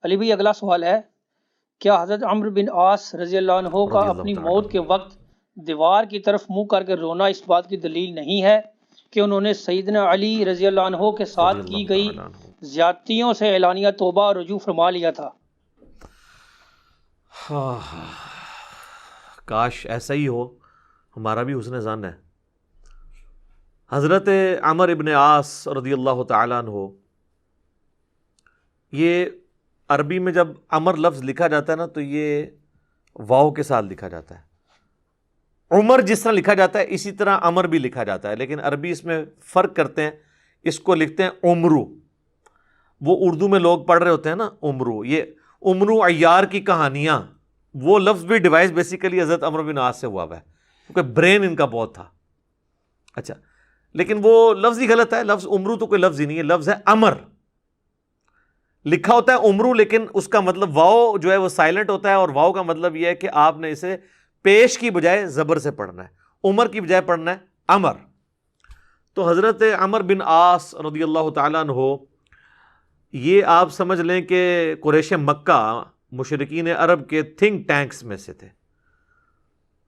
علی بھائی اگلا سوال ہے، کیا حضرت عمرو بن عاص رضی اللہ عنہ کا رضی اللہ اپنی تعالیٰ موت کے وقت دیوار کی طرف منہ کر کے رونا اس بات کی دلیل نہیں ہے کہ انہوں نے سیدنا علی رضی اللہ عنہ کے رضی ساتھ اللہ کی گئی تعالیٰ عنہ۔ زیادتیوں سے اعلانیہ توبہ اور رجوع فرما لیا تھا؟ کاش ایسا ہی ہو، ہمارا بھی حسن ظن ہے۔ حضرت عمر ابن عاص رضی اللہ تعالیٰ عنہ، یہ عربی میں جب عمر لفظ لکھا جاتا ہے نا تو یہ واو کے ساتھ لکھا جاتا ہے۔ عمر جس طرح لکھا جاتا ہے اسی طرح عمر بھی لکھا جاتا ہے، لیکن عربی اس میں فرق کرتے ہیں، اس کو لکھتے ہیں عمرو۔ وہ اردو میں لوگ پڑھ رہے ہوتے ہیں نا عمرو، یہ عمرو عیار کی کہانیاں، وہ لفظ بھی ڈیوائس بیسیکلی حضرت عمرو بن عاص سے ہوا ہے، کیونکہ برین ان کا بہت تھا۔ اچھا، لیکن وہ لفظ ہی غلط ہے، لفظ عمرو تو کوئی لفظ ہی نہیں ہے، لفظ ہے امر۔ لکھا ہوتا ہے عمرو، لیکن اس کا مطلب واو جو ہے وہ سائلنٹ ہوتا ہے، اور واو کا مطلب یہ ہے کہ آپ نے اسے پیش کی بجائے زبر سے پڑھنا ہے، عمر کی بجائے پڑھنا ہے امر۔ تو حضرت عمر بن عاص رضی اللہ تعالیٰ عنہ، یہ آپ سمجھ لیں کہ قریش مکہ، مشرکین عرب کے تھنک ٹینکس میں سے تھے۔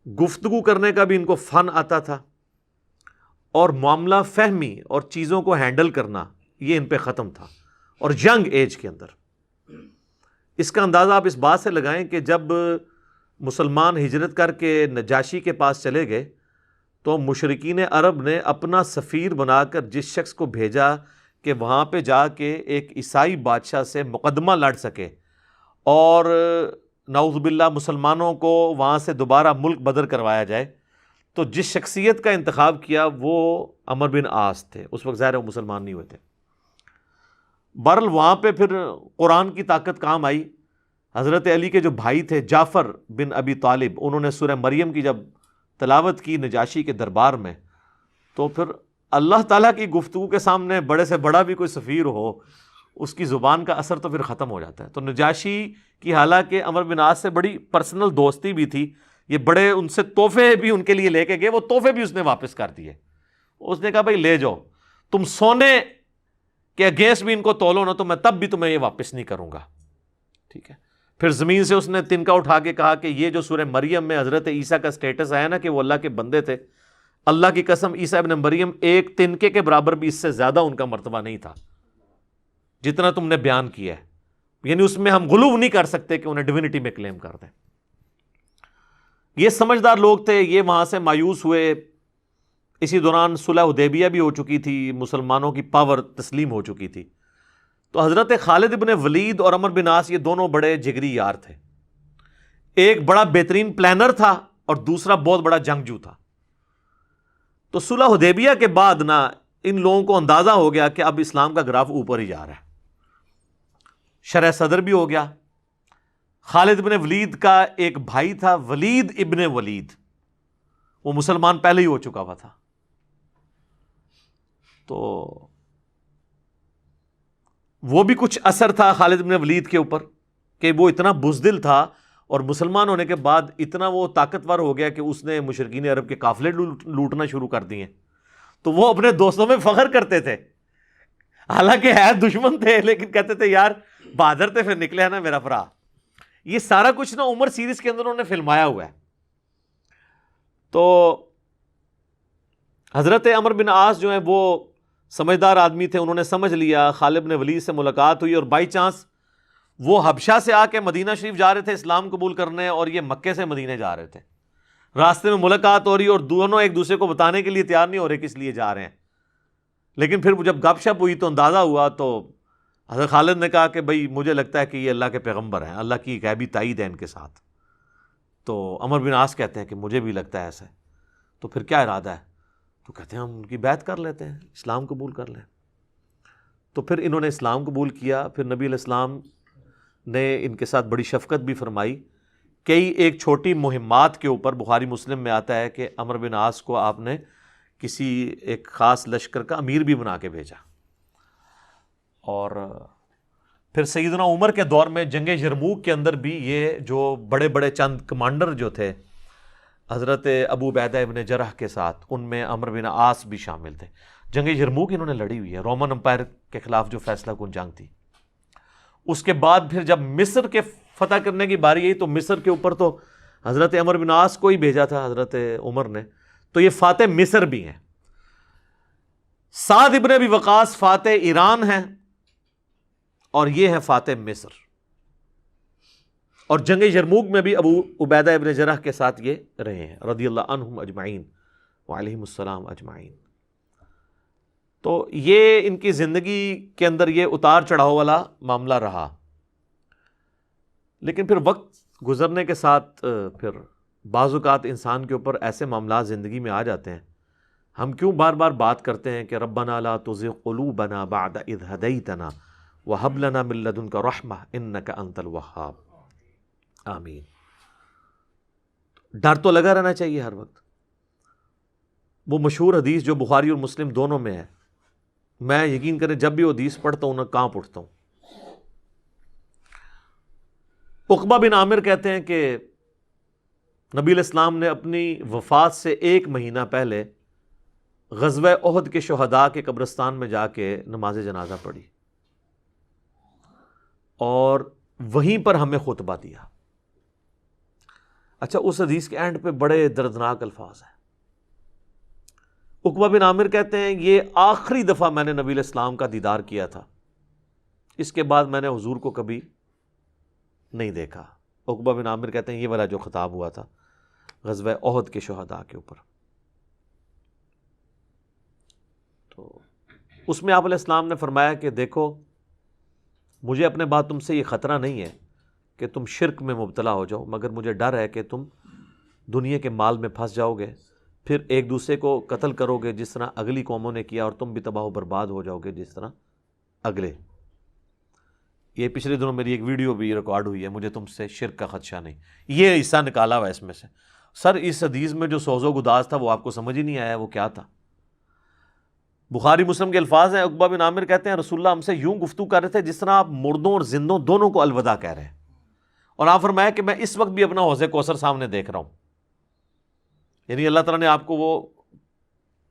گفتگو کرنے کا بھی ان کو فن آتا تھا، اور معاملہ فہمی اور چیزوں کو ہینڈل کرنا یہ ان پہ ختم تھا، اور ینگ ایج کے اندر۔ اس کا اندازہ آپ اس بات سے لگائیں کہ جب مسلمان ہجرت کر کے نجاشی کے پاس چلے گئے تو مشرکین عرب نے اپنا سفیر بنا کر جس شخص کو بھیجا کہ وہاں پہ جا کے ایک عیسائی بادشاہ سے مقدمہ لڑ سکے اور نعوذ باللہ مسلمانوں کو وہاں سے دوبارہ ملک بدر کروایا جائے، تو جس شخصیت کا انتخاب کیا وہ عمر بن عاص تھے۔ اس وقت ظاہر وہ مسلمان نہیں ہوئے تھے۔ بہرحال وہاں پہ پھر قرآن کی طاقت کام آئی۔ حضرت علی کے جو بھائی تھے جعفر بن ابی طالب، انہوں نے سورہ مریم کی جب تلاوت کی نجاشی کے دربار میں، تو پھر اللہ تعالیٰ کی گفتگو کے سامنے بڑے سے بڑا بھی کوئی سفیر ہو، اس کی زبان کا اثر تو پھر ختم ہو جاتا ہے۔ تو نجاشی کی حالانکہ عمر بن عاص سے بڑی پرسنل دوستی بھی تھی، یہ بڑے ان سے تحفے بھی ان کے لیے لے کے گئے، وہ تحفے بھی اس نے واپس کر دیے۔ اس نے کہا بھائی لے جاؤ، تم سونے کے اگینسٹ بھی ان کو تولو نا تو میں تب بھی تمہیں یہ واپس نہیں کروں گا، ٹھیک ہے۔ پھر زمین سے اس نے تنکا اٹھا کے کہا کہ یہ جو سورہ مریم میں حضرت عیسیٰ کا سٹیٹس آیا نا کہ وہ اللہ کے بندے تھے، اللہ کی قسم عیسیٰ ابن مریم ایک تنکے کے برابر بھی اس سے زیادہ ان کا مرتبہ نہیں تھا جتنا تم نے بیان کیا ہے، یعنی اس میں ہم غلو نہیں کر سکتے کہ انہیں ڈیوینٹی میں کلیم کر دیں۔ یہ سمجھدار لوگ تھے، یہ وہاں سے مایوس ہوئے۔ اسی دوران صلح حدیبیہ بھی ہو چکی تھی، مسلمانوں کی پاور تسلیم ہو چکی تھی۔ تو حضرت خالد ابن ولید اور عمر بن عاص یہ دونوں بڑے جگری یار تھے۔ ایک بڑا بہترین پلانر تھا اور دوسرا بہت بڑا جنگجو تھا۔ تو صلح حدیبیہ کے بعد نا ان لوگوں کو اندازہ ہو گیا کہ اب اسلام کا گراف اوپر ہی جا رہا ہے، شرح صدر بھی ہو گیا۔ خالد ابن ولید کا ایک بھائی تھا ولید ابن ولید، وہ مسلمان پہلے ہی ہو چکا ہوا تھا۔ تو وہ بھی کچھ اثر تھا خالد ابن ولید کے اوپر کہ وہ اتنا بزدل تھا، اور مسلمان ہونے کے بعد اتنا وہ طاقتور ہو گیا کہ اس نے مشرکین عرب کے قافلے لوٹنا شروع کر دیے۔ تو وہ اپنے دوستوں میں فخر کرتے تھے، حالانکہ ہے دشمن تھے، لیکن کہتے تھے یار بہادر تھے، پھر نکلے ہے نا میرا بھرا۔ یہ سارا کچھ نا عمر سیریز کے اندر انہوں نے فلمایا ہوا ہے۔ تو حضرت عمر بن عاص جو ہیں وہ سمجھدار آدمی تھے، انہوں نے سمجھ لیا، خالد بن ولید سے ملاقات ہوئی، اور بائی چانس وہ حبشہ سے آ کے مدینہ شریف جا رہے تھے اسلام قبول کرنے، اور یہ مکے سے مدینہ جا رہے تھے۔ راستے میں ملاقات ہو رہی، اور دونوں ایک دوسرے کو بتانے کے لیے تیار نہیں ہو رہے کس لیے جا رہے ہیں، لیکن پھر جب گپ شپ ہوئی تو اندازہ ہوا، تو حضرت خالد نے کہا کہ بھائی مجھے لگتا ہے کہ یہ اللہ کے پیغمبر ہیں، اللہ کی غیبی تائید ہے ان کے ساتھ۔ تو عمر بن عاص کہتے ہیں کہ مجھے بھی لگتا ہے ایسا ہے، تو پھر کیا ارادہ ہے؟ تو کہتے ہیں ہم ان کی بیعت کر لیتے ہیں، اسلام قبول کر لیں۔ تو پھر انہوں نے اسلام قبول کیا۔ پھر نبی علیہ السلام نے ان کے ساتھ بڑی شفقت بھی فرمائی، کئی ایک چھوٹی مہمات کے اوپر، بخاری مسلم میں آتا ہے کہ عمر بن عاص کو آپ نے کسی ایک خاص لشکر کا امیر بھی بنا کے بھیجا۔ اور پھر سیدنا عمر کے دور میں جنگ یرموک کے اندر بھی یہ جو بڑے بڑے چند کمانڈر جو تھے حضرت ابو عبیدہ ابن جرح کے ساتھ، ان میں عمر بن عاص بھی شامل تھے۔ جنگ یرموک انہوں نے لڑی ہوئی ہے، رومن امپائر کے خلاف جو فیصلہ کن جنگ تھی، اس کے بعد پھر جب مصر کے فتح کرنے کی باری آئی تو مصر کے اوپر تو حضرت عمر بن عاص کو ہی بھیجا تھا حضرت عمر نے، تو یہ فاتح مصر بھی ہیں۔ سعد ابن ابی وقاص فاتح ایران ہیں اور یہ ہیں فاتح مصر، اور جنگ یرموک میں بھی ابو عبیدہ ابن جرح کے ساتھ یہ رہے ہیں رضی اللہ عنہم اجمعین وعلیہم السلام اجمعین۔ تو یہ ان کی زندگی کے اندر یہ اتار چڑھاؤ والا معاملہ رہا، لیکن پھر وقت گزرنے کے ساتھ پھر بعض اوقات انسان کے اوپر ایسے معاملات زندگی میں آ جاتے ہیں، ہم کیوں بار بار بات کرتے ہیں کہ ربنا لا تزغ قلوبنا بعد اذ ہدیتنا وہب لنا من لدنک رحمہ انک انت الوہاب، آمین۔ ڈر تو لگا رہنا چاہیے ہر وقت۔ وہ مشہور حدیث جو بخاری اور مسلم دونوں میں ہے، میں یقین کریں جب بھی وہ حدیث پڑھتا ہوں نہ کہاں پڑھتا ہوں۔ عقبہ بن عامر کہتے ہیں کہ نبی علیہ السلام نے اپنی وفات سے 1 مہینہ پہلے غزوہ احد کے شہداء کے قبرستان میں جا کے نماز جنازہ پڑھی اور وہیں پر ہمیں خطبہ دیا۔ اچھا، اس حدیث کے اینڈ پہ بڑے دردناک الفاظ ہیں۔ عقبہ بن عامر کہتے ہیں یہ آخری دفعہ میں نے نبی علیہ السلام کا دیدار کیا تھا، اس کے بعد میں نے حضور کو کبھی نہیں دیکھا۔ عقبہ بن عامر کہتے ہیں یہ والا جو خطاب ہوا تھا غزوہ احد کے شہداء کے اوپر، تو اس میں آپ علیہ السلام نے فرمایا کہ دیکھو مجھے اپنے بعد تم سے یہ خطرہ نہیں ہے کہ تم شرک میں مبتلا ہو جاؤ، مگر مجھے ڈر ہے کہ تم دنیا کے مال میں پھنس جاؤ گے، پھر ایک دوسرے کو قتل کرو گے جس طرح اگلی قوموں نے کیا، اور تم بھی تباہ و برباد ہو جاؤ گے جس طرح اگلے۔ یہ پچھلے دنوں میری ایک ویڈیو بھی ریکارڈ ہوئی ہے، مجھے تم سے شرک کا خدشہ نہیں، یہ حصہ نکالا ہوا ہے اس میں سے۔ سر اس حدیث میں جو سوز و گداز تھا وہ آپ کو سمجھ ہی نہیں آیا وہ کیا تھا؟ بخاری مسلم کے الفاظ ہیں، عقبہ بن عامر کہتے ہیں رسول اللہ ہم سے یوں گفتگو کر رہے تھے جس طرح آپ مردوں اور زندوں دونوں کو الوداع کہہ رہے ہیں، اور آپ فرمایا کہ میں اس وقت بھی اپنا حوض کوثر سامنے دیکھ رہا ہوں، یعنی اللہ تعالیٰ نے آپ کو وہ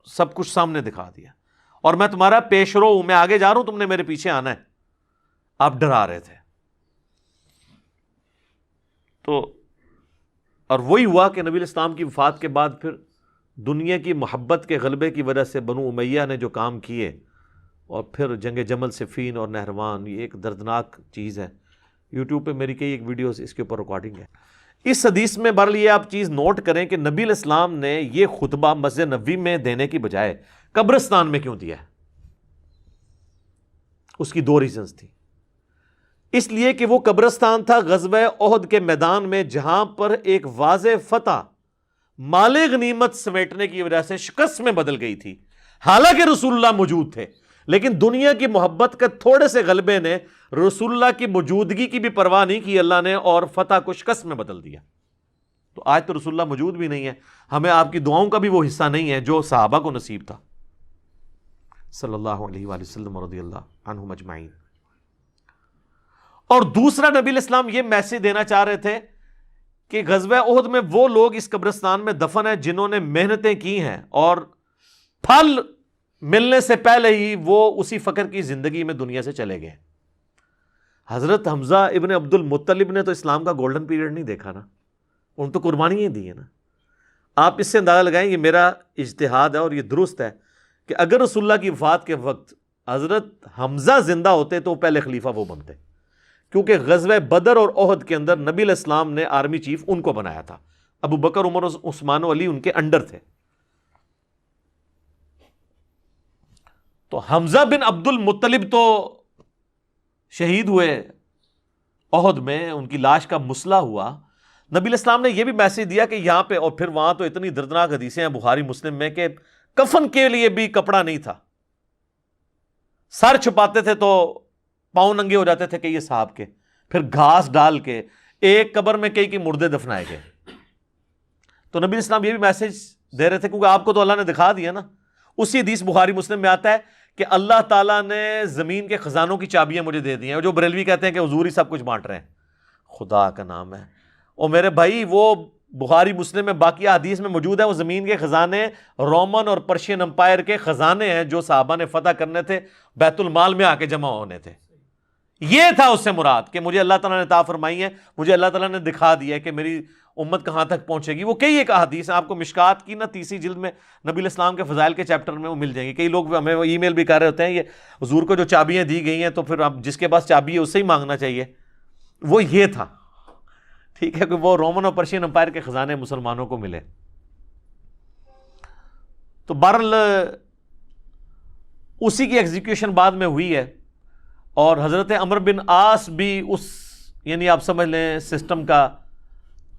سب کچھ سامنے دکھا دیا، اور میں تمہارا پیش رو ہوں، میں آگے جا رہا ہوں، تم نے میرے پیچھے آنا ہے۔ آپ ڈرا رہے تھے، تو اور وہی ہوا کہ نبی علیہ السلام کی وفات کے بعد پھر دنیا کی محبت کے غلبے کی وجہ سے بنو امیہ نے جو کام کیے، اور پھر جنگ جمل، صفین اور نہروان، یہ ایک دردناک چیز ہے۔ یوٹیوب پہ میری کئی ایک ویڈیوز اس کے اوپر ریکارڈنگ ہے۔ اس حدیث میں بہرحال یہ آپ چیز نوٹ کریں کہ نبی علیہ السلام نے یہ خطبہ مسجد نبوی میں دینے کی بجائے قبرستان میں کیوں دیا ہے؟ اس کی 2 ریزنز تھی۔ اس لیے کہ وہ قبرستان تھا غزوہ احد کے میدان میں، جہاں پر ایک واضح فتح مال غنیمت سمیٹنے کی وجہ سے شکست میں بدل گئی تھی، حالانکہ رسول اللہ موجود تھے، لیکن دنیا کی محبت کے تھوڑے سے غلبے نے رسول اللہ کی موجودگی کی بھی پرواہ نہیں کی اللہ نے، اور فتح کو شکست میں بدل دیا۔ تو آج تو رسول اللہ موجود بھی نہیں ہے، ہمیں آپ کی دعاؤں کا بھی وہ حصہ نہیں ہے جو صحابہ کو نصیب تھا صلی اللہ علیہ وآلہ وسلم رضی اللہ عنہم اجمعین۔ اور دوسرا نبی علیہ السلام یہ میسج دینا چاہ رہے تھے کہ غزوہ احد میں وہ لوگ اس قبرستان میں دفن ہیں جنہوں نے محنتیں کی ہیں، اور پھل ملنے سے پہلے ہی وہ اسی فقر کی زندگی میں دنیا سے چلے گئے۔ حضرت حمزہ ابن عبد المطلب نے تو اسلام کا گولڈن پیریڈ نہیں دیکھا نا، ان تو قربانیاں دی ہیں نا۔ آپ اس سے اندازہ لگائیں، یہ میرا اجتہاد ہے اور یہ درست ہے کہ اگر رسول اللہ کی وفات کے وقت حضرت حمزہ زندہ ہوتے تو پہلے خلیفہ وہ بنتے، کیونکہ غزوہ بدر اور احد کے اندر نبی علیہ السلام نے آرمی چیف ان کو بنایا تھا، ابو بکر، عمر، عثمان و علی ان کے انڈر تھے۔ تو حمزہ بن عبد المطلب تو شہید ہوئے احد میں، ان کی لاش کا مسئلہ ہوا۔ نبی علیہ السلام نے یہ بھی میسج دیا کہ یہاں پہ، اور پھر وہاں تو اتنی دردناک حدیثیں ہیں بخاری مسلم میں کہ کفن کے لیے بھی کپڑا نہیں تھا، سر چھپاتے تھے تو پاؤں ننگے ہو جاتے تھے کہ یہ صاحب کے، پھر گھاس ڈال کے ایک قبر میں کئی مردے دفنائے گئے۔ تو نبی اسلام یہ بھی میسج دے رہے تھے، کیونکہ آپ کو تو اللہ نے دکھا دیا نا۔ اسی حدیث بخاری مسلم میں آتا ہے کہ اللہ تعالیٰ نے زمین کے خزانوں کی چابیاں مجھے دے دی ہیں، جو بریلوی کہتے ہیں کہ حضور ہی سب کچھ بانٹ رہے ہیں، خدا کا نام ہے۔ اور میرے بھائی وہ بخاری مسلم میں باقی حدیث میں موجود ہے، وہ زمین کے خزانے رومن اور پرشین امپائر کے خزانے ہیں جو صحابہ نے فتح کرنے تھے، بیت المال میں آ کے جمع ہونے تھے۔ یہ تھا اس سے مراد کہ مجھے اللہ تعالیٰ نے عطا فرمائی ہے، مجھے اللہ تعالیٰ نے دکھا دیا ہے کہ میری امت کہاں تک پہنچے گی۔ وہ کئی ایک احادیث ہیں، آپ کو مشکات کی نا 30 جلد میں نبی علیہ السلام کے فضائل کے چیپٹر میں وہ مل جائیں گی۔ کئی لوگ ہمیں ای میل بھی کر رہے ہوتے ہیں، یہ حضور کو جو چابیاں دی گئی ہیں تو پھر اب جس کے پاس چابی ہے اس سے ہی مانگنا چاہیے۔ وہ یہ تھا، ٹھیک ہے، کہ وہ رومن اور پرشین امپائر کے خزانے مسلمانوں کو ملے۔ تو بہرحال اسی کی ایگزیکیوشن بعد میں ہوئی ہے، اور حضرت عمرو بن عاص بھی اس، یعنی آپ سمجھ لیں سسٹم کا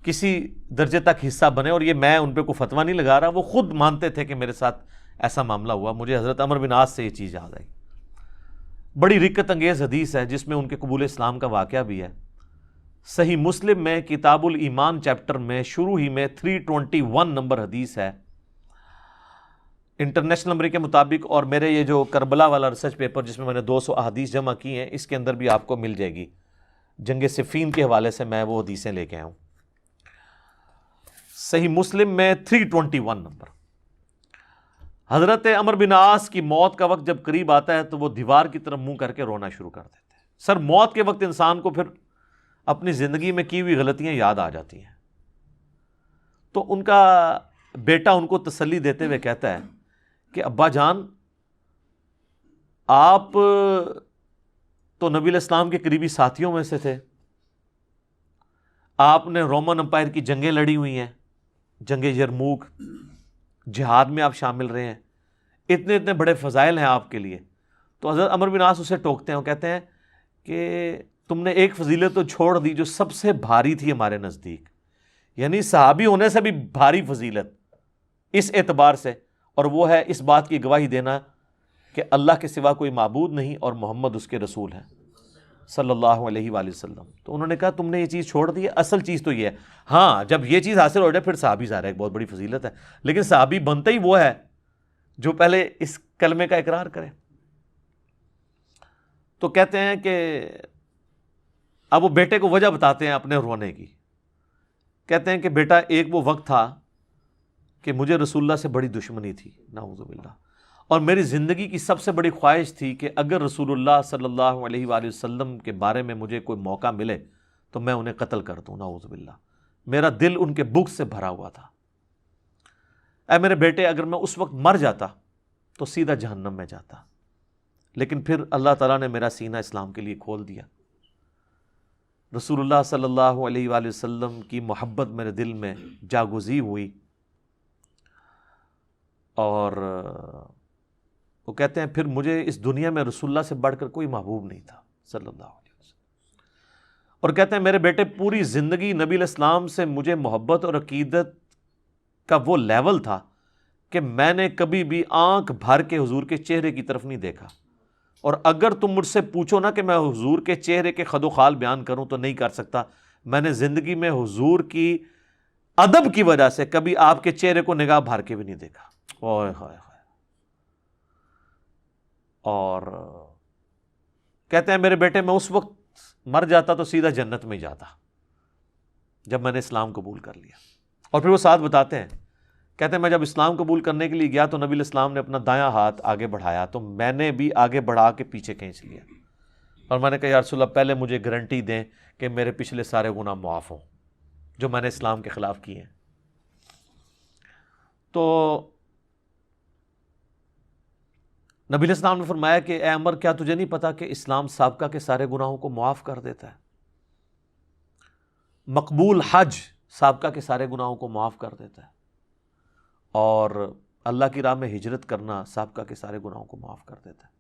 کسی درجے تک حصہ بنے، اور یہ میں ان پہ کوئی فتویٰ نہیں لگا رہا، وہ خود مانتے تھے کہ میرے ساتھ ایسا معاملہ ہوا۔ مجھے حضرت عمرو بن عاص سے یہ چیز یاد آئی، بڑی رکت انگیز حدیث ہے جس میں ان کے قبول اسلام کا واقعہ بھی ہے۔ صحیح مسلم میں کتاب الایمان چیپٹر میں شروع ہی میں 321 نمبر حدیث ہے، انٹرنیشنل نمبر کے مطابق، اور میرے یہ جو کربلا والا ریسرچ پیپر جس میں میں نے 200 احادیث جمع کی ہیں، اس کے اندر بھی آپ کو مل جائے گی۔ جنگ صفین کے حوالے سے میں وہ حدیثیں لے کے آیا ہوں۔ صحیح مسلم میں 321 نمبر، حضرت عمرو بن عاص کی موت کا وقت جب قریب آتا ہے تو وہ دیوار کی طرف منہ کر کے رونا شروع کر دیتے ہیں۔ سر موت کے وقت انسان کو پھر اپنی زندگی میں کی ہوئی غلطیاں یاد آ جاتی ہیں۔ تو ان کا بیٹا ان کو تسلی دیتے ہوئے کہتا ہے کہ ابا جان، آپ تو نبی علیہ السلام کے قریبی ساتھیوں میں سے تھے، آپ نے رومن امپائر کی جنگیں لڑی ہوئی ہیں، جنگ یرموک، جہاد میں آپ شامل رہے ہیں، اتنے اتنے بڑے فضائل ہیں آپ کے لیے۔ تو حضرت عمرو بن عاص اسے ٹوکتے ہیں، وہ کہتے ہیں کہ تم نے ایک فضیلت تو چھوڑ دی جو سب سے بھاری تھی ہمارے نزدیک، یعنی صحابی ہونے سے بھی بھاری فضیلت اس اعتبار سے، اور وہ ہے اس بات کی گواہی دینا کہ اللہ کے سوا کوئی معبود نہیں اور محمد اس کے رسول ہیں صلی اللہ علیہ وآلہ وسلم۔ تو انہوں نے کہا تم نے یہ چیز چھوڑ دی ہے، اصل چیز تو یہ ہے، ہاں جب یہ چیز حاصل ہو جائے پھر صحابی ظاہر ہے ایک بہت بڑی فضیلت ہے، لیکن صحابی بنتا ہی وہ ہے جو پہلے اس کلمے کا اقرار کرے۔ تو کہتے ہیں کہ اب وہ بیٹے کو وجہ بتاتے ہیں اپنے رونے کی، کہتے ہیں کہ بیٹا ایک وہ وقت تھا کہ مجھے رسول اللہ سے بڑی دشمنی تھی، نعوذ باللہ، اور میری زندگی کی سب سے بڑی خواہش تھی کہ اگر رسول اللہ صلی اللہ علیہ وآلہ وسلم کے بارے میں مجھے کوئی موقع ملے تو میں انہیں قتل کر دوں، نعوذ باللہ۔ میرا دل ان کے بغض سے بھرا ہوا تھا۔ اے میرے بیٹے، اگر میں اس وقت مر جاتا تو سیدھا جہنم میں جاتا، لیکن پھر اللہ تعالیٰ نے میرا سینہ اسلام کے لیے کھول دیا۔ رسول اللہ صلی اللہ علیہ وآلہ وسلم کی محبت میرے دل میں جاگزی ہوئی، اور وہ کہتے ہیں پھر مجھے اس دنیا میں رسول اللہ سے بڑھ کر کوئی محبوب نہیں تھا صلی اللہ علیہ وسلم۔ اور کہتے ہیں میرے بیٹے، پوری زندگی نبی علیہ السلام سے مجھے محبت اور عقیدت کا وہ لیول تھا کہ میں نے کبھی بھی آنکھ بھر کے حضور کے چہرے کی طرف نہیں دیکھا، اور اگر تم مجھ سے پوچھو نا کہ میں حضور کے چہرے کے خد و خال بیان کروں تو نہیں کر سکتا۔ میں نے زندگی میں حضور کی ادب کی وجہ سے کبھی آپ کے چہرے کو نگاہ بھر کے بھی نہیں دیکھا۔ اوئے ہائے ہائے۔ اور کہتے ہیں میرے بیٹے، میں اس وقت مر جاتا تو سیدھا جنت میں جاتا جب میں نے اسلام قبول کر لیا۔ اور پھر وہ ساتھ بتاتے ہیں، کہتے ہیں میں جب اسلام قبول کرنے کے لیے گیا تو نبی علیہ السلام نے اپنا دایاں ہاتھ آگے بڑھایا تو میں نے بھی آگے بڑھا کے پیچھے کھینچ لیا، اور میں نے کہا یا رسول اللہ، پہلے مجھے گارنٹی دیں کہ میرے پچھلے سارے گناہ معاف ہوں جو میں نے اسلام کے خلاف کیے ہیں۔ تو نبی علیہ السلام نے فرمایا کہ اے عمر، کیا تجھے نہیں پتا کہ اسلام سابقہ کے سارے گناہوں کو معاف کر دیتا ہے؟ مقبول حج سابقہ کے سارے گناہوں کو معاف کر دیتا ہے، اور اللہ کی راہ میں ہجرت کرنا سابقہ کے سارے گناہوں کو معاف کر دیتا ہے۔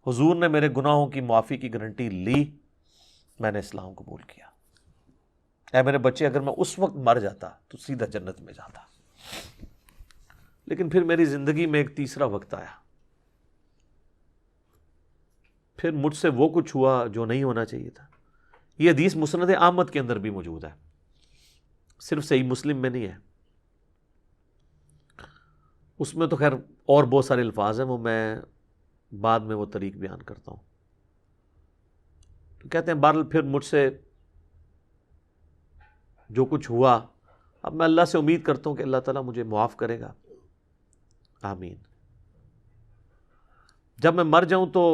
حضور نے میرے گناہوں کی معافی کی گارنٹی لی، میں نے اسلام قبول کیا۔ اے میرے بچے، اگر میں اس وقت مر جاتا تو سیدھا جنت میں جاتا، لیکن پھر میری زندگی میں ایک تیسرا وقت آیا، پھر مجھ سے وہ کچھ ہوا جو نہیں ہونا چاہیے تھا۔ یہ حدیث مسند احمد کے اندر بھی موجود ہے، صرف صحیح مسلم میں نہیں ہے۔ اس میں تو خیر اور بہت سارے الفاظ ہیں، وہ میں بعد میں وہ طریق بیان کرتا ہوں۔ تو کہتے ہیں بہرحال پھر مجھ سے جو کچھ ہوا، اب میں اللہ سے امید کرتا ہوں کہ اللہ تعالیٰ مجھے معاف کرے گا، آمین۔ جب میں مر جاؤں تو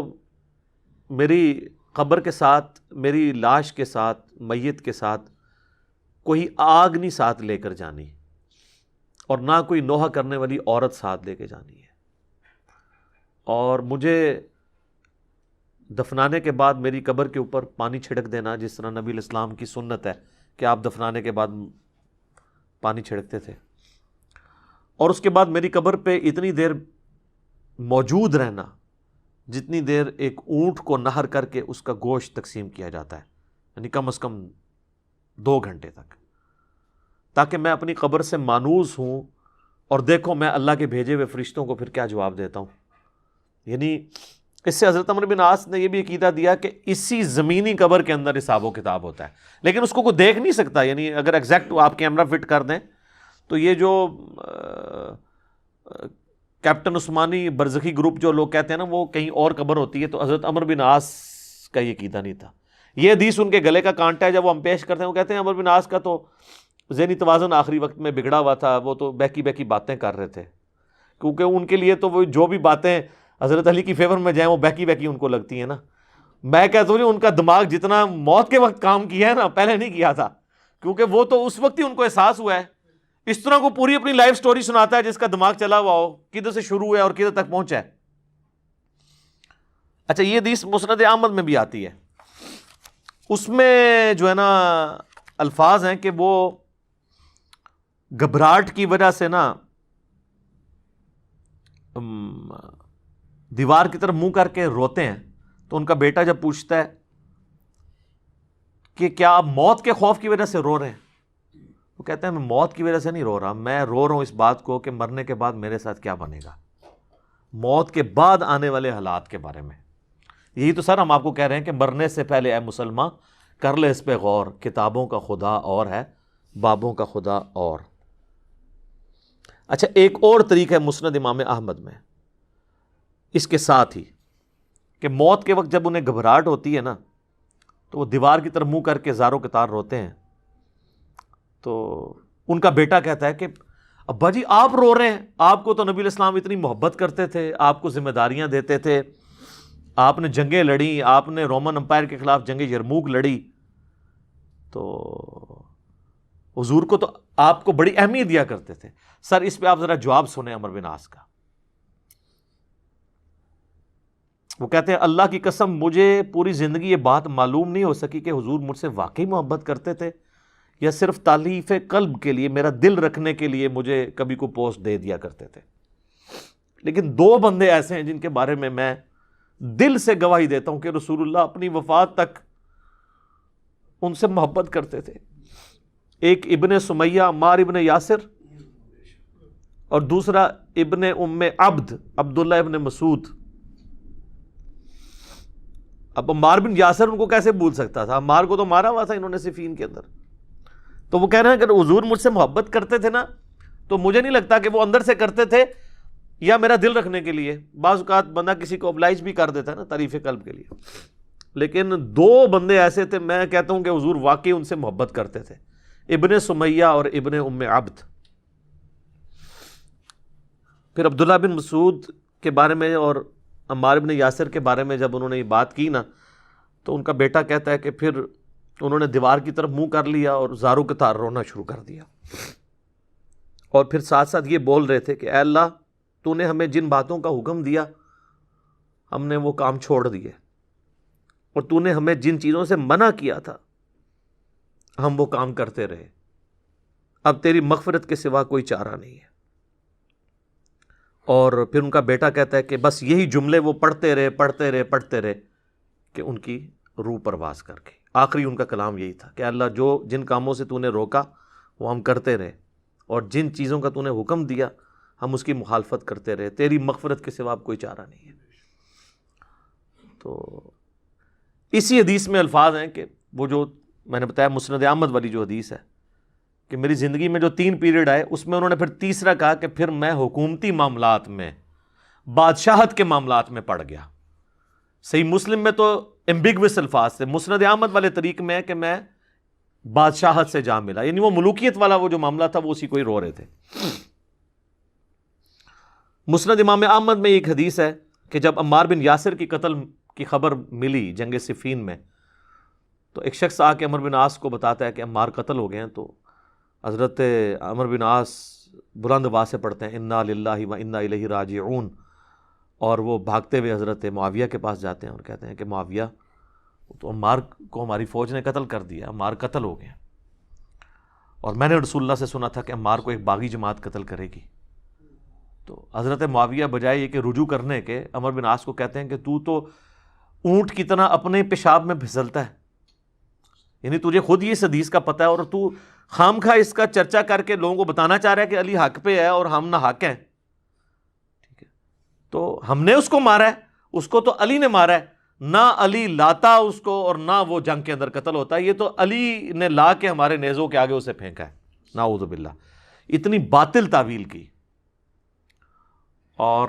میری قبر کے ساتھ، میری لاش کے ساتھ، میت کے ساتھ کوئی آگ نہیں ساتھ لے کر جانی، اور نہ کوئی نوحہ کرنے والی عورت ساتھ لے کے جانی ہے، اور مجھے دفنانے کے بعد میری قبر کے اوپر پانی چھڑک دینا، جس طرح نبی الاسلام کی سنت ہے کہ آپ دفنانے کے بعد پانی چھڑکتے تھے، اور اس کے بعد میری قبر پہ اتنی دیر موجود رہنا جتنی دیر ایک اونٹ کو نہر کر کے اس کا گوشت تقسیم کیا جاتا ہے، یعنی کم از کم 2 گھنٹے تک، تاکہ میں اپنی قبر سے مانوس ہوں اور دیکھو میں اللہ کے بھیجے ہوئے فرشتوں کو پھر کیا جواب دیتا ہوں۔ یعنی اس سے حضرت عمرو بن عاص نے یہ بھی عقیدہ دیا کہ اسی زمینی قبر کے اندر حساب و کتاب ہوتا ہے، لیکن اس کو کوئی دیکھ نہیں سکتا، یعنی اگر ایگزیکٹ آپ کیمرہ فٹ کر دیں تو یہ جو کیپٹن عثمانی برزخی گروپ جو لوگ کہتے ہیں نا وہ کہیں اور قبر ہوتی ہے، تو حضرت عمرو بن عاص کا یہ عقیدہ نہیں تھا۔ یہ حدیث ان کے گلے کا کانٹا ہے، جب وہ ہم پیش کرتے ہیں وہ کہتے ہیں عمرو بن عاص کا تو ذہنی توازن آخری وقت میں بگڑا ہوا تھا، وہ تو بہکی بہکی باتیں کر رہے تھے، کیونکہ ان کے لیے تو وہ جو بھی باتیں حضرت علی کی فیور میں جائیں وہ بہکی بہکی ان کو لگتی ہیں نا۔ میں کہتا ہوں ان کا دماغ جتنا موت کے وقت کام کیا ہے نا پہلے نہیں کیا تھا، کیونکہ وہ تو اس وقت ہی ان کو احساس ہوا ہے۔ اس طرح کو پوری اپنی لائف سٹوری سناتا ہے جس کا دماغ چلا ہوا ہو، کدھر سے شروع ہے اور کدھر تک پہنچا ہے۔ اچھا، یہ حدیث مسند احمد میں بھی آتی ہے، اس میں جو ہے نا الفاظ ہیں کہ وہ گھبراہٹ کی وجہ سے نا دیوار کی طرف منہ کر کے روتے ہیں، تو ان کا بیٹا جب پوچھتا ہے کہ کیا آپ موت کے خوف کی وجہ سے رو رہے ہیں، وہ کہتے ہیں میں موت کی وجہ سے نہیں رو رہا، میں رو رہا ہوں اس بات کو کہ مرنے کے بعد میرے ساتھ کیا بنے گا، موت کے بعد آنے والے حالات کے بارے میں۔ یہی تو سر ہم آپ کو کہہ رہے ہیں کہ مرنے سے پہلے اے مسلمان کر لے اس پہ غور، کتابوں کا خدا اور ہے، بابوں کا خدا اور۔ اچھا، ایک اور طریقہ ہے مسند امام احمد میں اس کے ساتھ ہی کہ موت کے وقت جب انہیں گھبراہٹ ہوتی ہے نا تو وہ دیوار کی طرف منہ کر کے زاروں قطار روتے ہیں، تو ان کا بیٹا کہتا ہے کہ ابا جی آپ رو رہے ہیں، آپ کو تو نبی الاسلام اتنی محبت کرتے تھے، آپ کو ذمہ داریاں دیتے تھے، آپ نے جنگیں لڑی، آپ نے رومن امپائر کے خلاف جنگ یرموک لڑی، تو حضور کو تو آپ کو بڑی اہمیت دیا کرتے تھے۔ سر اس پہ آپ ذرا جواب سنیں عمرو بن عاص کا۔ وہ کہتے ہیں اللہ کی قسم مجھے پوری زندگی یہ بات معلوم نہیں ہو سکی کہ حضور مجھ سے واقعی محبت کرتے تھے یا صرف تالیف قلب کے لیے، میرا دل رکھنے کے لیے مجھے کبھی کو پوسٹ دے دیا کرتے تھے۔ لیکن 2 بندے ایسے ہیں جن کے بارے میں دل سے گواہی دیتا ہوں کہ رسول اللہ اپنی وفات تک ان سے محبت کرتے تھے، ایک ابن سمیہ عمار ابن یاسر، اور دوسرا ابن ام عبد عبداللہ ابن مسعود۔ اب عمار بن یاسر ان کو کیسے بھول سکتا تھا، عمار کو تو مارا ہوا تھا انہوں نے صفین کے اندر۔ تو وہ کہہ رہے ہیں کہ حضور مجھ سے محبت کرتے تھے نا، تو مجھے نہیں لگتا کہ وہ اندر سے کرتے تھے یا میرا دل رکھنے کے لیے، بعض اوقات بندہ کسی کو ابلائج بھی کر دیتا ہے نا تعریف قلب کے لیے، لیکن 2 بندے ایسے تھے میں کہتا ہوں کہ حضور واقعی ان سے محبت کرتے تھے، ابن سمیہ اور ابن ام عبد۔ پھر عبداللہ بن مسعود کے بارے میں اور عمار بن یاسر کے بارے میں جب انہوں نے یہ بات کی نا تو ان کا بیٹا کہتا ہے کہ پھر انہوں نے دیوار کی طرف منہ کر لیا اور زاروں کے تار رونا شروع کر دیا، اور پھر ساتھ ساتھ یہ بول رہے تھے کہ اے اللہ تو نے ہمیں جن باتوں کا حکم دیا ہم نے وہ کام چھوڑ دیے، اور تو نے ہمیں جن چیزوں سے منع کیا تھا ہم وہ کام کرتے رہے، اب تیری مغفرت کے سوا کوئی چارہ نہیں ہے۔ اور پھر ان کا بیٹا کہتا ہے کہ بس یہی جملے وہ پڑھتے رہے کہ ان کی روح پرواز کر گئی۔ آخری ان کا کلام یہی تھا کہ اللہ جو جن کاموں سے تو نے روکا وہ ہم کرتے رہے، اور جن چیزوں کا تو نے حکم دیا ہم اس کی مخالفت کرتے رہے، تیری مغفرت کے سوا اب کوئی چارہ نہیں ہے۔ تو اسی حدیث میں الفاظ ہیں کہ وہ جو میں نے بتایا مسند احمد والی جو حدیث ہے کہ میری زندگی میں جو 3 پیریڈ آئے اس میں انہوں نے پھر تیسرا کہا کہ پھر میں حکومتی معاملات میں، بادشاہت کے معاملات میں پڑ گیا۔ صحیح مسلم میں تو ایمبیگوس الفاظ تھے، مسند احمد والے طریق میں ہے کہ میں بادشاہت سے جا ملا، یعنی وہ ملوکیت والا وہ جو معاملہ تھا وہ اسی کو ہی رو رہے تھے۔ مسند امام احمد میں ایک حدیث ہے کہ جب عمار بن یاسر کی قتل کی خبر ملی جنگ صفین میں، تو ایک شخص آ کے عمر بن عاص کو بتاتا ہے کہ عمار قتل ہو گئے ہیں، تو حضرت عمر بن عاص بلند آواز سے پڑھتے ہیں انا للہ و انا الیہ راجعون، اور وہ بھاگتے ہوئے حضرت معاویہ کے پاس جاتے ہیں اور کہتے ہیں کہ معاویہ، تو عمار کو ہماری فوج نے قتل کر دیا، عمار قتل ہو گئے، اور میں نے رسول اللہ سے سنا تھا کہ عمار کو ایک باغی جماعت قتل کرے گی۔ تو حضرت معاویہ بجائے یہ کہ رجوع کرنے کے، عمر بن عاص کو کہتے ہیں کہ تو اونٹ کی طرح اپنے پیشاب میں پھسلتا ہے، یعنی تجھے خود یہ اس حدیث کا پتہ ہے اور تو خام خواہ اس کا چرچا کر کے لوگوں کو بتانا چاہ رہا ہے کہ علی حق پہ ہے اور ہم نہ حق ہیں، ٹھیک ہے، تو ہم نے اس کو مارا ہے، اس کو تو علی نے مارا ہے، نہ علی لاتا اس کو اور نہ وہ جنگ کے اندر قتل ہوتا ہے، یہ تو علی نے لا کے ہمارے نیزوں کے آگے اسے پھینکا ہے، نعوذ باللہ۔ اتنی باطل تعویل کی۔ اور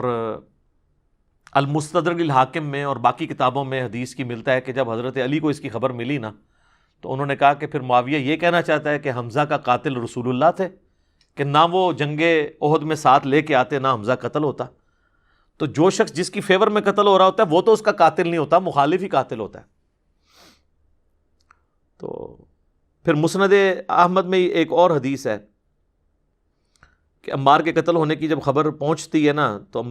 المستدرک الحاکم میں اور باقی کتابوں میں حدیث کی ملتا ہے کہ جب حضرت علی کو اس کی خبر ملی نا، تو انہوں نے کہا کہ پھر معاویہ یہ کہنا چاہتا ہے کہ حمزہ کا قاتل رسول اللہ تھے، کہ نہ وہ جنگ احد میں ساتھ لے کے آتے، نہ حمزہ قتل ہوتا۔ تو جو شخص جس کی فیور میں قتل ہو رہا ہوتا ہے وہ تو اس کا قاتل نہیں ہوتا، مخالف ہی قاتل ہوتا ہے۔ تو پھر مسند احمد میں ایک اور حدیث ہے کہ عمار کے قتل ہونے کی جب خبر پہنچتی ہے نا، تو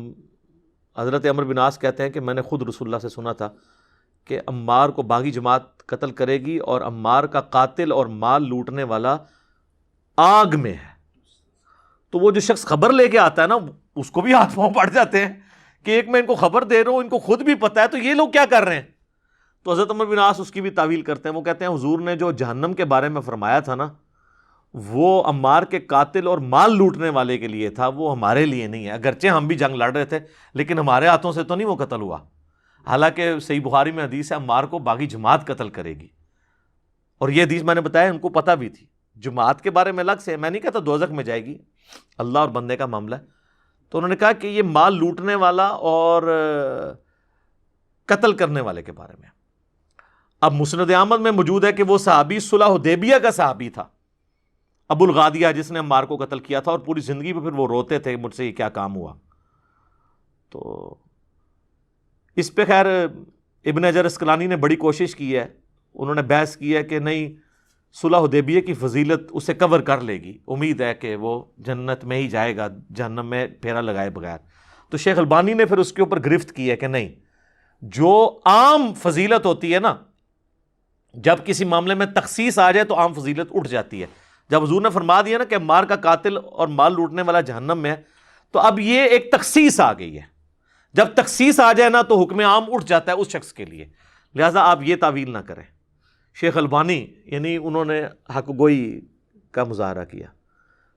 حضرت عمر بن عاص کہتے ہیں کہ میں نے خود رسول اللہ سے سنا تھا کہ عمار کو باغی جماعت قتل کرے گی، اور عمار کا قاتل اور مال لوٹنے والا آگ میں ہے۔ تو وہ جو شخص خبر لے کے آتا ہے نا، اس کو بھی ہاتھ پاؤں پڑ جاتے ہیں کہ ایک میں ان کو خبر دے رہا ہوں، ان کو خود بھی پتہ ہے، تو یہ لوگ کیا کر رہے ہیں؟ تو حضرت عمر بن عاص اس کی بھی تعویل کرتے ہیں، وہ کہتے ہیں حضور نے جو جہنم کے بارے میں فرمایا تھا نا، وہ عمار کے قاتل اور مال لوٹنے والے کے لیے تھا، وہ ہمارے لیے نہیں ہے، اگرچہ ہم بھی جنگ لڑ رہے تھے لیکن ہمارے ہاتھوں سے تو نہیں وہ قتل ہوا۔ حالانکہ صحیح بخاری میں حدیث ہے عمار کو باغی جماعت قتل کرے گی، اور یہ حدیث میں نے بتایا ان کو پتہ بھی تھی۔ جماعت کے بارے میں الگ سے، میں نہیں کہتا دوزخ میں جائے گی، اللہ اور بندے کا معاملہ ہے۔ تو انہوں نے کہا کہ یہ مال لوٹنے والا اور قتل کرنے والے کے بارے میں۔ اب مسند احمد میں موجود ہے کہ وہ صحابی صلح حدیبیہ کا صحابی تھا، ابو الغادیہ، جس نے عمار کو قتل کیا تھا، اور پوری زندگی پہ پھر وہ روتے تھے مجھ سے یہ کیا کام ہوا۔ تو اس پہ خیر ابن حجر اسقلانی نے بڑی کوشش کی ہے، انہوں نے بحث کی ہے کہ نہیں، صلح حدیبیہ کی فضیلت اسے کور کر لے گی، امید ہے کہ وہ جنت میں ہی جائے گا، جہنم میں پھیرا لگائے بغیر۔ تو شیخ البانی نے پھر اس کے اوپر گرفت کی ہے کہ نہیں، جو عام فضیلت ہوتی ہے نا، جب کسی معاملے میں تخصیص آ جائے تو عام فضیلت اٹھ جاتی ہے۔ جب حضور نے فرما دیا نا کہ عمار کا قاتل اور مال لوٹنے والا جہنم میں ہے، تو اب یہ ایک تخصیص آ گئی ہے، جب تخصیص آ جائے نا تو حکم عام اٹھ جاتا ہے اس شخص کے لیے، لہٰذا آپ یہ تعویل نہ کریں۔ شیخ البانی یعنی انہوں نے حق گوئی کا مظاہرہ کیا۔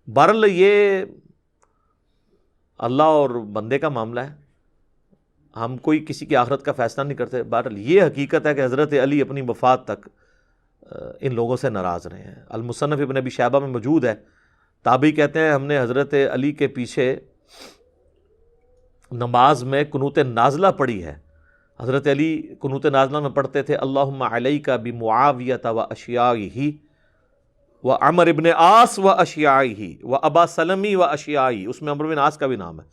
بہرحال یہ اللہ اور بندے کا معاملہ ہے، ہم کوئی کسی کی آخرت کا فیصلہ نہیں کرتے۔ بہرحال یہ حقیقت ہے کہ حضرت علی اپنی وفات تک ان لوگوں سے ناراض رہے ہیں۔ المصنف ابن ابی شیبہ میں موجود ہے، تابعی کہتے ہیں ہم نے حضرت علی کے پیچھے نماز میں قنوت نازلہ پڑھی ہے۔ حضرت علی قنوت نازلہ میں پڑھتے تھے اللہم علیک بمعاویۃ و اشیاعہ و عمر ابن عاص و اشیاعہ و ابا سلمی و اشیاعہ، اس میں عمر بن عاص کا بھی نام ہے۔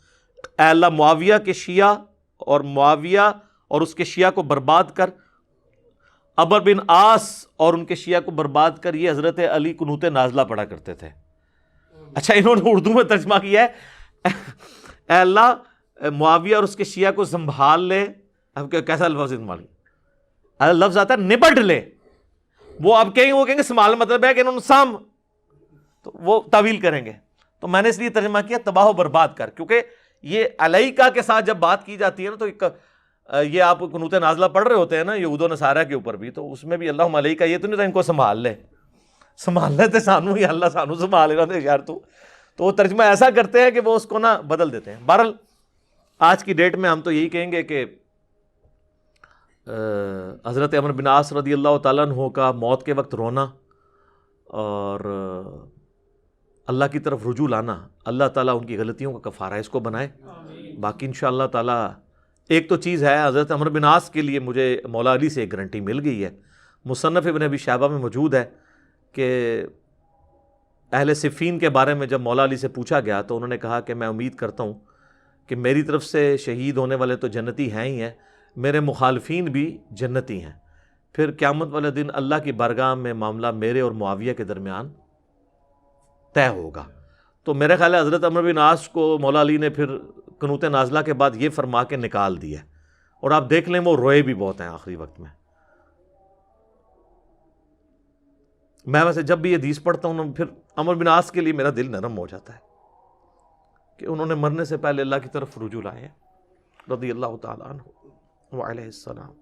اے اللہ معاویہ کے شیعہ اور معاویہ اور اس کے شیعہ کو برباد کر، عمر بن عاص اور ان کے شیعہ کو برباد کر۔ یہ حضرت علی قنوت نازلہ پڑھا کرتے تھے۔ اچھا انہوں نے اردو میں ترجمہ کیا ہے اے اللہ معاویہ اور اس کے شیعہ کو سنبھال لے۔ اب کیسا لفظ استعمال کیا؟ لفظ آتا ہے نپٹ لے، وہ اب وہ کہیں گے سنبھال مطلب ہے کہ انہوں نے سام، تو وہ تعویل کریں گے۔ تو میں نے اس لیے ترجمہ کیا تباہ و برباد کر، کیونکہ یہ علیکہ کے ساتھ جب بات کی جاتی ہے نا، تو یہ آپ قنوت نازلہ پڑھ رہے ہوتے ہیں نا یہود و نصارہ کے اوپر بھی، تو اس میں بھی اللہم علیکہ یہ تو نہیں تھا ان کو سنبھال لیتے سانو یا اللہ سانو سنبھال لینا تھے یار تو وہ ترجمہ ایسا کرتے ہیں کہ وہ اس کو نا بدل دیتے ہیں۔ بہرحال آج کی ڈیٹ میں ہم تو یہی کہیں گے کہ حضرت عمر بن عاص رضی اللہ تعالیٰ عنہ کا موت کے وقت رونا اور اللہ کی طرف رجوع لانا، اللہ تعالیٰ ان کی غلطیوں کا کفارہ اس کو بنائے۔ باقی انشاءاللہ تعالیٰ ایک تو چیز ہے، حضرت عمر بن عاص کے لیے مجھے مولا علی سے ایک گارنٹی مل گئی ہے، مصنف ابن ابی شیبہ میں موجود ہے کہ اہل صفین کے بارے میں جب مولا علی سے پوچھا گیا تو انہوں نے کہا کہ میں امید کرتا ہوں کہ میری طرف سے شہید ہونے والے تو جنتی ہیں ہی ہیں، میرے مخالفین بھی جنتی ہیں. پھر قیامت والے دن اللہ کی بارگاہ میں معاملہ میرے اور معاویہ کے درمیان طے ہوگا. تو میرے خیال ہے حضرت عمرو بن عاص کو مولا علی نے پھر قنوت نازلہ کے بعد یہ فرما کے نکال دیا, اور آپ دیکھ لیں وہ روئے بھی بہت ہیں آخری وقت میں. میں ویسے جب بھی یہ حدیث پڑھتا ہوں پھر عمرو بن عاص کے لیے میرا دل نرم ہو جاتا ہے کہ انہوں نے مرنے سے پہلے اللہ کی طرف رجوع لائے, رضی اللہ تعالیٰ عنہ وعلیہ السلام.